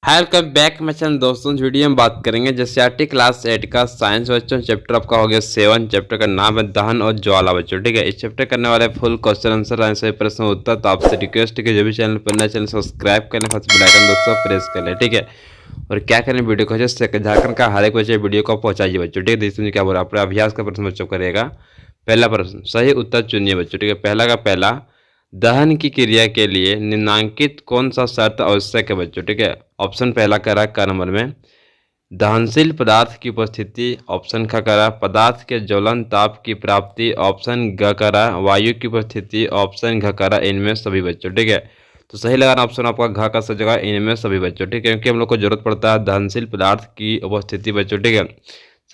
Hi welcome back my channel दोस्तों। इस video में बात करेंगे जेसीईआरटी क्लास 8 का साइंस बच्चों। चैप्टर आपका हो गया 7। चैप्टर का नाम है दहन और ज्वाला बच्चों। ठीक है, इस चैप्टर करने वाले फुल क्वेश्चन आंसर आंसर प्रश्न उत्तर। तो आपसे रिक्वेस्ट है कि जो भी चैनल पर नया चैनल सब्सक्राइब कर लें, फर्स्ट बेल आइकन दोस्तों प्रेस कर लें। ठीक है, और क्या करें वीडियो को झारखंड का हर एक बच्चे वीडियो को पहुंचाइए बच्चों। ठीक है, देखिए क्या बोल रहा है। अभ्यास का प्रश्न बच्चों करेगा। पहला प्रश्न सही उत्तर चुनिए बच्चों। ठीक है, पहला का पहला, दहन की क्रिया के लिए निम्नलिखित कौन सा शर्त आवश्यक है बच्चों। ठीक है, ऑप्शन पहला करा का नंबर में दहनशील पदार्थ की उपस्थिति, ऑप्शन ख करा पदार्थ के ज्वलन ताप की प्राप्ति, ऑप्शन ग करा वायु की उपस्थिति, ऑप्शन घ करा इनमें सभी बच्चों। ठीक है, तो सही लगाना ऑप्शन आपका घ का सही जगह इनमें सभी बच्चों। ठीक है, क्योंकि हम लोग को जरूरत पड़ता है दहनशील पदार्थ की उपस्थिति बच्चों। ठीक है,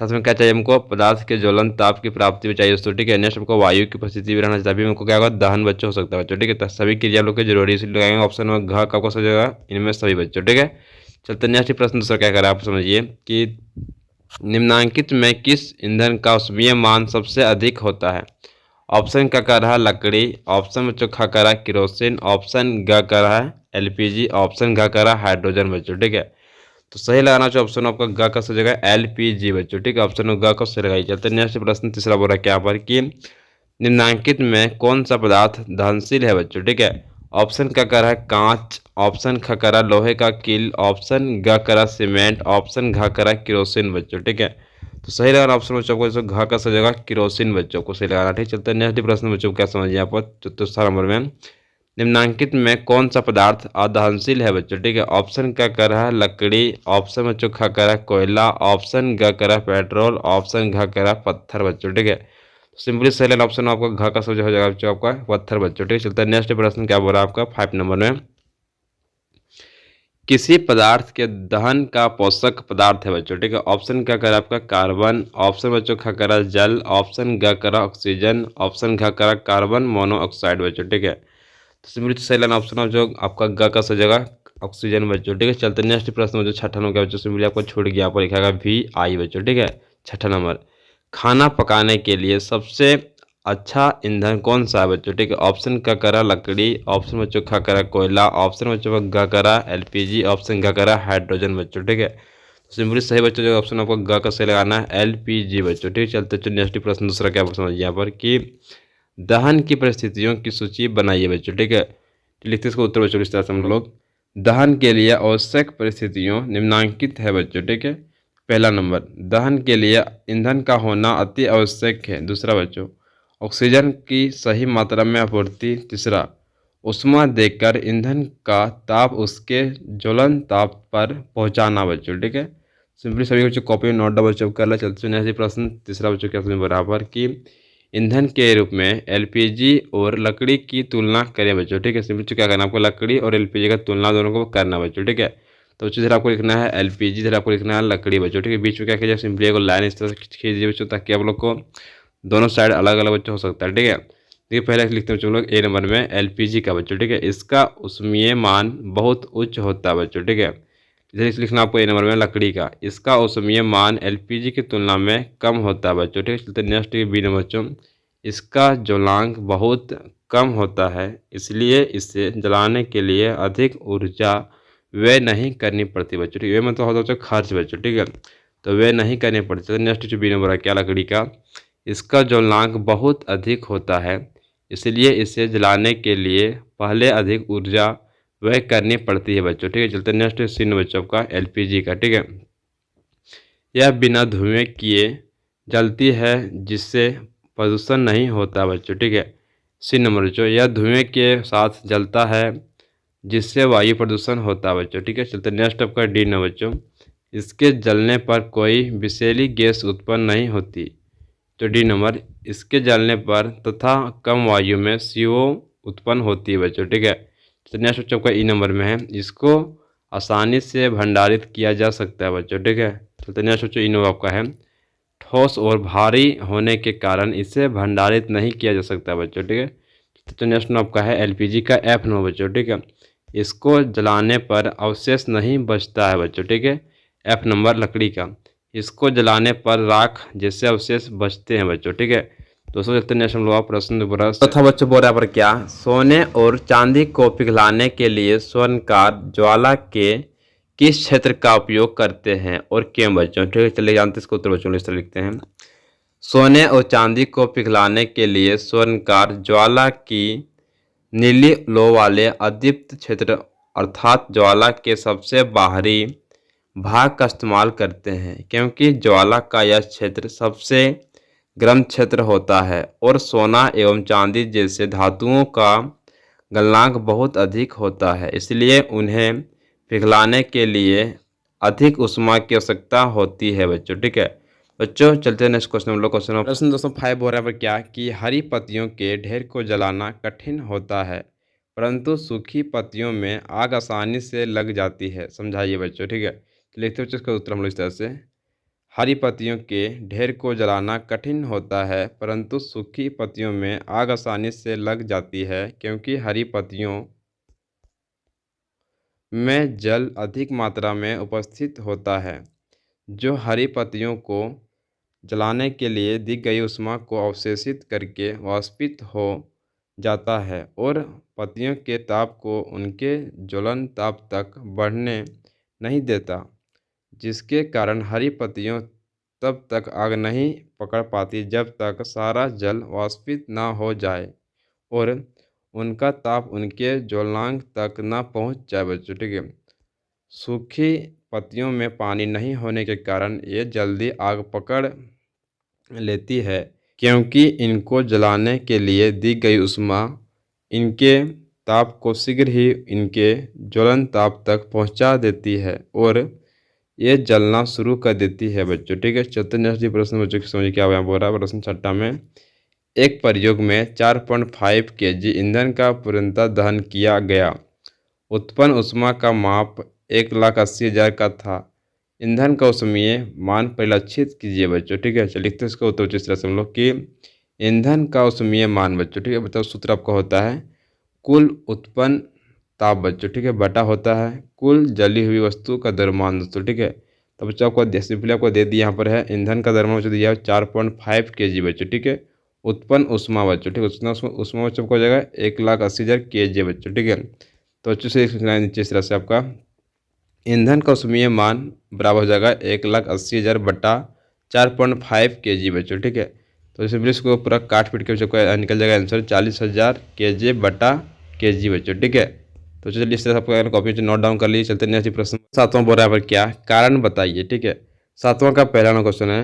साथ में क्या चाहिए हमको, पदार्थ के ज्वलन ताप की प्राप्ति भी चाहिए दोस्तों। ठीक है, नेक्स्ट हमको वायु की उपस्थिति भी रहना चाहिए, तभी हमको क्या होगा दहन बच्चों हो सकता है बच्चों। ठीक है, तो सभी क्रिया हम लोग की जरूरी इसलिए लगाएंगे ऑप्शन में घ का सही जगह इनमें सभी बच्चों। ठीक है, चलते नेक्स्ट प्रश्न दूसरा क्या करें आप समझिए कि निम्नलिखित में किस ईंधन का औष्णीय मान सबसे अधिक होता है। ऑप्शन का कर रहा लकड़ी, ऑप्शन बच्चों ख कर रहा किरोसिन, ऑप्शन ग कर रहा है एलपीजी, ऑप्शन घ कर रहा हाइड्रोजन बच्चों। ठीक है, तो सही लगाना चाहिए ऑप्शन आपका ग का सही जगह एलपीजी बच्चों। ठीक है, ऑप्शन ग को सही लगाई। चलते नेक्स्ट प्रश्न तीसरा बोल रहा है क्या पर कि निम्नलिखित में कौन सा पदार्थ दहनशील है बच्चों। ठीक है, ऑप्शन का कर है कांच, ऑप्शन ख करा लोहे का कील, ऑप्शन ग करा सीमेंट, ऑप्शन घ करा किरोसिन बच्चों। ठीक है, तो सही लगाना ऑप्शन बच्चों को घ का सही जगह किरोसिन बच्चों को सही लगाना। ठीक, चलते नेक्स्ट प्रश्न बच्चों को क्या समझिए यहाँ पर चतुर्थ नंबर में निम्नलिखित में कौन सा पदार्थ अदहनशील है बच्चों। ठीक है, ऑप्शन का कर है लकड़ी, ऑप्शन बच्चों ख कर है कोयला, ऑप्शन ग कर है पेट्रोल, ऑप्शन घ कर है पत्थर बच्चों। ठीक है, सिंपली सही लेना ऑप्शन आपका घ का सही हो जाएगा बच्चों आपका पत्थर बच्चों। ठीक है, चलता है नेक्स्ट प्रश्न क्या बोल रहा है आपका 5 नंबर में किसी पदार्थ के दहन का पोषक पदार्थ है बच्चों। ठीक है, ऑप्शन क्या करा आपका कार्बन, ऑप्शन बच्चों खा करा जल, ऑप्शन ग करा ऑक्सीजन, ऑप्शन घ करा कार्बन मोनोऑक्साइड बच्चों। ठीक है, तो सिंपली सही लेना ऑप्शन जो आपका ग का सही जगह ऑक्सीजन बच्चों। ठीक है, चलते नेक्स्ट प्रश्न में जो छठा नंबर बच्चों सिंपली आपको छूट गया, यहाँ पर लिखा VI बच्चों। ठीक है, छठा नंबर खाना पकाने के लिए सबसे अच्छा ईंधन कौन सा है बच्चों। ठीक है, ऑप्शन का करा लकड़ी, ऑप्शन बच्चों खा करा कोयला, ऑप्शन बच्चों ग करा एलपीजी, ऑप्शन घ करा हाइड्रोजन बच्चों। ठीक है, तो सिंपली सही बच्चों जो ऑप्शन आपको ग का सही लगाना है एलपीजी बच्चों। ठीक है, चलते नेक्स्ट प्रश्न दूसरा क्या समझिए यहाँ पर कि दहन की परिस्थितियों की सूची बनाइए बच्चों। ठीक है, लिखते इसको उत्तर बच्चों इस तरह से हम लोग दहन के लिए आवश्यक परिस्थितियों निम्नलिखित है बच्चों। ठीक है, पहला नंबर दहन के लिए ईंधन का होना अति आवश्यक है। दूसरा बच्चों ऑक्सीजन की सही मात्रा में आपूर्ति। तीसरा ऊष्मा देकर ईंधन का ताप उसके ज्वलन ताप पर पहुंचाना बच्चों। ठीक है, सिंपली सभी बच्चों कॉपी नोट डबल चेक कर ले। चलते हैं प्रश्न तीसरा बच्चों क्या बराबर की ईंधन के रूप में एलपीजी और लकड़ी की तुलना करें बच्चों। ठीक है, सिंपली क्या करना आपको लकड़ी और एलपीजी का तुलना दोनों को करना बच्चों। ठीक है, तो बच्चों इधर आपको लिखना है एलपीजी, इधर आपको लिखना है लकड़ी बच्चों। ठीक है, बीच में क्या कीजिए सिंपली एक लाइन इस तरह से खींच दीजिए बच्चों, ताकि आप लोग को दोनों साइड अलग अलग बच्चों हो सकता है। ठीक है, देखिए पहले लिखते हैं बच्चों लोग ए नंबर में एलपीजी का बच्चों। ठीक है, इसका ऊष्मीय मान बहुत उच्च होता है बच्चों। ठीक है, इधर लिखना आपको ए नंबर में लकड़ी का, इसका ऊष्मीय मान एलपीजी की तुलना में कम होता है बच्चों। ठीक है, चलते नेक्स्ट बी नंबर बच्चों इसका ज्वलांक बहुत कम होता है, इसलिए इसे जलाने के लिए अधिक ऊर्जा व्यय नहीं करनी पड़ती बच्चों। ठीक है, मतलब होता बच्चों खर्च बच्चों। ठीक है, तो व्यय नहीं करनी पड़ती। नेक्स्ट जो बी नंबर है क्या लकड़ी का, इसका ज्वलांक बहुत अधिक होता है, इसलिए इसे जलाने के लिए पहले अधिक ऊर्जा व्यय करनी पड़ती है बच्चों। ठीक है, चलते नेक्स्ट सी नंबर बच्चों का एलपीजी का। ठीक है, यह बिना धुएं किए जलती है, जिससे प्रदूषण नहीं होता बच्चों। ठीक है, सी नंबर बच्चों यह धुएं के साथ जलता है, जिससे वायु प्रदूषण होता है बच्चों। ठीक है, चलते नेक्स्ट आपका डी नंबर बच्चों इसके जलने पर कोई विषैली गैस उत्पन्न नहीं होती। तो डी नंबर इसके जलने पर तथा कम वायु में CO उत्पन्न होती है बच्चों। ठीक है, तो नेक्स्ट बच्चों का ई नंबर में है इसको आसानी से भंडारित किया जा सकता है बच्चों। ठीक है, तो नेक्स्ट बच्चों ई नंबर आपका है ठोस और भारी होने के कारण इसे भंडारित नहीं किया जा सकता बच्चों। ठीक है, तो नेक्स्ट आपका है एलपीजी का एफ नंबर बच्चों। ठीक है, इसको जलाने पर अवशेष नहीं बचता है बच्चों। ठीक है, एफ नंबर लकड़ी का, इसको जलाने पर राख जैसे अवशेष बचते हैं बच्चों। ठीक है, दोस्तों देखते हैं नेक्स्ट हम लोग प्रश्न दोबारा चौथा बच्चों बोल रहा पर क्या सोने और चांदी को पिघलाने के लिए स्वर्णकार ज्वाला के किस क्षेत्र का उपयोग करते हैं और क्यों बच्चों? ठीक है, चलिए जानते हैं इसको उत्तर बच्चों। इस तरह लिखते हैं। सोने और चांदी को पिघलाने के लिए स्वर्णकार ज्वाला की नीली लो वाले अदीप्त क्षेत्र अर्थात ज्वाला के सबसे बाहरी भाग का इस्तेमाल करते हैं, क्योंकि ज्वाला का यह क्षेत्र सबसे गर्म क्षेत्र होता है और सोना एवं चांदी जैसे धातुओं का गलनांक बहुत अधिक होता है, इसलिए उन्हें पिघलाने के लिए अधिक ऊष्मा की आवश्यकता होती है बच्चों। ठीक है बच्चों, चलते हैं नेक्स्ट क्वेश्चन। हम लोग क्वेश्चन प्रश्न दोस्तों 5 हो रहा है पर क्या कि हरी पत्तियों के ढेर को जलाना कठिन होता है, परंतु सूखी पत्तियों में आग आसानी से लग जाती है। समझाइए बच्चों। ठीक है, तो लिखते बच्चों इसका उत्तर हम लोग इस तरह से। हरी पत्तियों के ढेर को जलाना कठिन होता है, परंतु सूखी पत्तियों में आग आसानी से लग जाती है, क्योंकि हरी पत्तियों में जल अधिक मात्रा में उपस्थित होता है, जो हरी पत्तियों को जलाने के लिए दी गई ऊष्मा को अवशोषित करके वाष्पित हो जाता है और पत्तियों के ताप को उनके ज्वलन ताप तक बढ़ने नहीं देता, जिसके कारण हरी पत्तियों तब तक आग नहीं पकड़ पाती जब तक सारा जल वाष्पित ना हो जाए और उनका ताप उनके ज्वलनांक तक ना पहुंच जाए बच्चों। ठीक है, सूखी पत्तियों में पानी नहीं होने के कारण ये जल्दी आग पकड़ लेती है, क्योंकि इनको जलाने के लिए दी गई ऊष्मा इनके ताप को शीघ्र ही इनके ज्वलन ताप तक पहुंचा देती है और ये जलना शुरू कर देती है बच्चों। ठीक है, चौथे नेक्स्ट प्रश्न बच्चों की समझ क्या हुआ बोल रहा है। प्रश्न 6 में एक प्रयोग में 4.5 kg ईंधन का पूर्णतः दहन किया गया। उत्पन्न ऊष्मा का माप 1,80,000 का था। ईंधन का ऊष्मीय मान परिलक्षित कीजिए बच्चों। ठीक है, चलिए लिखते हैं इसको उत्तर इस तरह से हम लोग कि ईंधन का ऊष्मीय मान बच्चों। ठीक है, बताओ सूत्र आपका होता है कुल उत्पन्न ताप बच्चों। ठीक है, बटा होता है कुल जली हुई वस्तु का द्रव्यमान दोस्तों। ठीक है, तो बच्चों आपको सिंपली आपको दे दिया यहाँ पर है ईंधन का द्रव्यमान बच्चों दिया है 4.5 kg बच्चों। ठीक है, उत्पन्न ऊष्मा बच्चों। ठीक है, ऊष्मा बच्चों को हो जाएगा 1,80,000 kg बच्चों। ठीक है, तो बच्चों से नीचे इस तरह से आपका ईंधन का ऊष्मीय मान बराबर हो जाएगा 1,80,000 बटा 4.5 kg बच्चों। ठीक है, तो सिंपली इसको पूरा काट पीट के बच्चों निकल जाएगा आंसर 40,000 kg बटा kg बच्चों। ठीक है, तो चलिए इस तरह से आपको कॉपी से नोट डाउन कर लीजिए। चलते नेक्स्ट प्रश्न 7वां बोल रहा है पर क्या कारण बताइए। ठीक है, 7वां का पहला क्वेश्चन है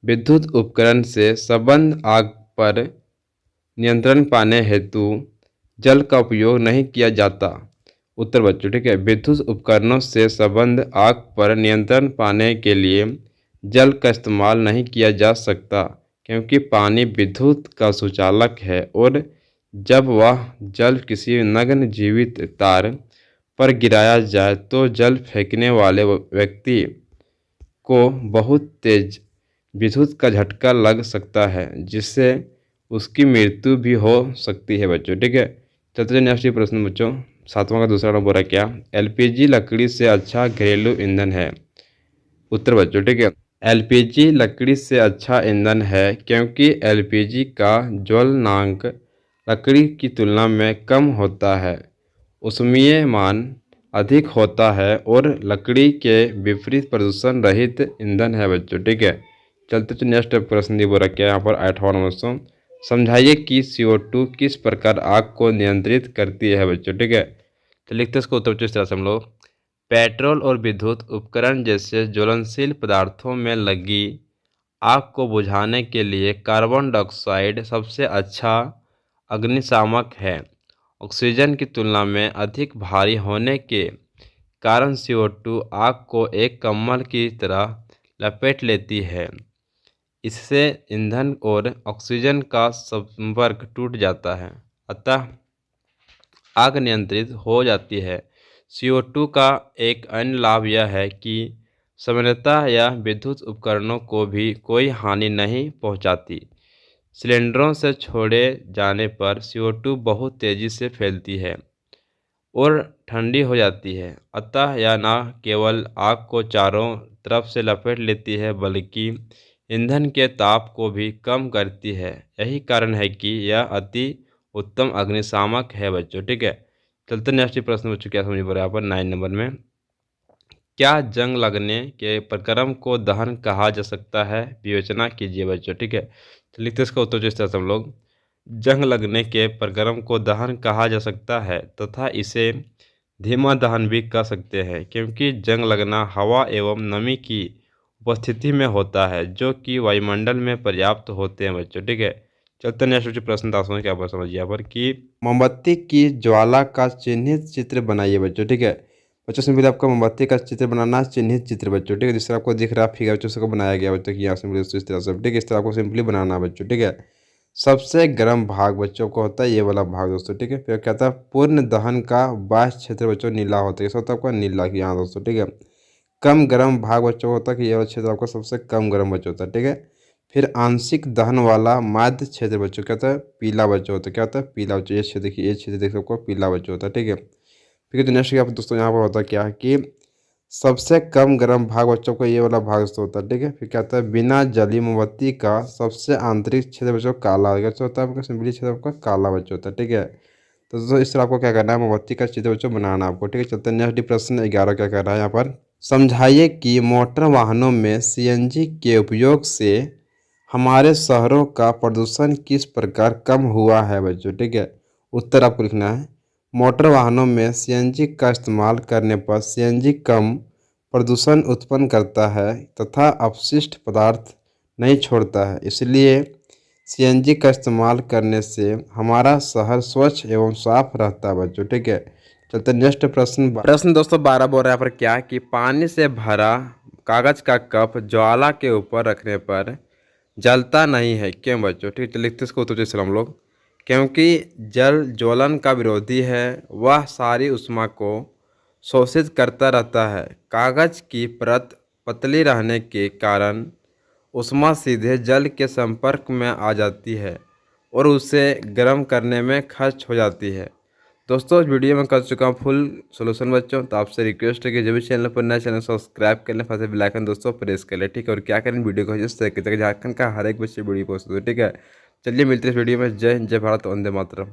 विद्युत उपकरण से संबंध आग पर नियंत्रण पाने हेतु जल का उपयोग नहीं किया जाता। उत्तर बच्चों। ठीक है, विद्युत उपकरणों से संबंध आग पर नियंत्रण पाने के लिए जल का इस्तेमाल नहीं किया जा सकता, क्योंकि पानी विद्युत का सुचालक है और जब वह जल किसी नग्न जीवित तार पर गिराया जाए तो जल फेंकने वाले व्यक्ति को बहुत तेज विद्युत का झटका लग सकता है, जिससे उसकी मृत्यु भी हो सकती है बच्चों। ठीक है, चलते नेक्स्ट प्रश्न बच्चों 7वां का दूसरा नंबर है क्या एलपीजी लकड़ी से अच्छा घरेलू ईंधन है। उत्तर बच्चों। ठीक है, एलपीजी लकड़ी से अच्छा ईंधन है, क्योंकि एलपीजी का ज्वलनांक लकड़ी की तुलना में कम होता है, ऊष्मीय मान अधिक होता है और लकड़ी के विपरीत प्रदूषण रहित ईंधन है बच्चों। ठीक है, चलते नेक्स्ट प्रश्न दिए बोला क्या यहाँ पर 8वां नंबर समझाइए कि CO2 किस प्रकार आग को नियंत्रित करती है बच्चों। ठीक है, तो लिखते हैं इसको उत्तर इस तरह से हम लोग पेट्रोल और विद्युत उपकरण जैसे ज्वलनशील पदार्थों में लगी आग को बुझाने के लिए कार्बन डाइऑक्साइड सबसे अच्छा अग्निशामक है। ऑक्सीजन की तुलना में अधिक भारी होने के कारण CO2 आग को एक कम्बल की तरह लपेट लेती है। इससे ईंधन और ऑक्सीजन का संपर्क टूट जाता है, अतः आग नियंत्रित हो जाती है। CO2 का एक अन्य लाभ यह है कि सामान्यतः यह विद्युत उपकरणों को भी कोई हानि नहीं पहुंचाती। सिलेंडरों से छोड़े जाने पर CO2 बहुत तेज़ी से फैलती है और ठंडी हो जाती है, अतः यह न केवल आग को चारों तरफ से लपेट लेती है बल्कि ईंधन के ताप को भी कम करती है। यही कारण है कि यह अति उत्तम अग्निशामक है बच्चों। ठीक है, चलते नेक्स्ट प्रश्न बच्चों क्या समझ पा रहे हैं यहाँ पर 9 नंबर में क्या जंग लगने के प्रक्रम को दहन कहा जा सकता है? विवेचना कीजिए बच्चों। ठीक है, तो लिखते इसका उत्तर जिस तरह से हम लोग, जंग लगने के प्रक्रम को दहन कहा जा सकता है तथा इसे धीमा दहन भी कह सकते हैं, क्योंकि जंग लगना हवा एवं नमी की उपस्थिति में होता है जो कि वायुमंडल में पर्याप्त होते हैं बच्चों। ठीक है, चलते नेक्स्ट प्रश्न दासों क्या पर समझिए यहाँ पर कि मोमबत्ती की ज्वाला का चिन्हित चित्र बनाइए बच्चों। ठीक है बच्चों, सिंपली आपको मोमबत्ती का चित्र बनाना है, चिन्हित चित्र बच्चों। ठीक है, जिस तरह आपको दिख रहा है फिगर बच्चों को बनाया गया बच्चों की यहाँ सिंपली इस तरह से। ठीक है, इस तरह आपको सिंपली बनाना है बच्चों। ठीक है, सबसे गर्म भाग बच्चों को होता है ये वाला भाग दोस्तों। ठीक है, फिर कहता है पूर्ण दहन का बाह्य क्षेत्र बच्चों नीला होता है, कैसा होता है आपका नीला की यहाँ दोस्तों। ठीक है, कम गर्म भाग बच्चों को होता है कि ये वाला क्षेत्र आपका सबसे कम गर्म बच्चों होता है। ठीक है, फिर आंशिक दहन वाला माध्य क्षेत्र बच्चों क्या होता है, पीला बच्चों होता है। क्या होता है, पीला बच्चों। ये क्षेत्र देखिए, ये क्षेत्र देख आपको पीला बच्चों होता है। ठीक है, फिर नेक्स्ट क्या दोस्तों यहाँ पर होता है क्या है कि सबसे कम गर्म भाग बच्चों को ये वाला भाग दोस्तों होता है। ठीक है, फिर क्या होता है बिना जली मोमबत्ती का सबसे आंतरिक क्षेत्र बच्चों काला बच्चों होता है, आपका सिंपली क्षेत्र आपका काला बच्चों होता है। ठीक है, तो दोस्तों इस तरह आपको क्या करना है, मोमबत्ती का चित्र बच्चों बनाना है आपको। ठीक है, चलते हैं नेक्स्ट प्रश्न 11 क्या कर रहा है यहाँ पर, समझाइए कि मोटर वाहनों में सीएनजी के उपयोग से हमारे शहरों का प्रदूषण किस प्रकार कम हुआ है बच्चों। ठीक है, उत्तर आपको लिखना है, मोटर वाहनों में सीएनजी का इस्तेमाल करने पर सीएनजी कम प्रदूषण उत्पन्न करता है तथा अपशिष्ट पदार्थ नहीं छोड़ता है, इसलिए सीएनजी का इस्तेमाल करने से हमारा शहर स्वच्छ एवं साफ रहता है बच्चों। ठीक है, चलते नेक्स्ट प्रश्न दोस्तों 12 बोल रहा है यहाँ पर क्या कि पानी से भरा कागज का कप ज्वाला के ऊपर रखने पर जलता नहीं है, क्यों बच्चों। ठीक है, लिखते इसको उत्तर जैसे हम लोग, क्योंकि जल ज्वलन का विरोधी है, वह सारी ऊष्मा को शोषित करता रहता है। कागज की परत पतली रहने के कारण ऊष्मा सीधे जल के संपर्क में आ जाती है और उसे गर्म करने में खर्च हो जाती है। दोस्तों इस वीडियो में कर चुका हूँ फुल सोल्यूशन बच्चों, तो आपसे रिक्वेस्ट है कि जो भी चैनल पर नया चैनल सब्सक्राइब कर लें, फंसे बेल आइकन दोस्तों प्रेस कर लें। ठीक है, और क्या करें वीडियो को जिस तरीके से झारखंड का हर एक बच्चे वीडियो पोस्ट हो। ठीक है, चलिए मिलते हैं इस वीडियो में। जय हिंद, जय भारत, वंदे मातरम।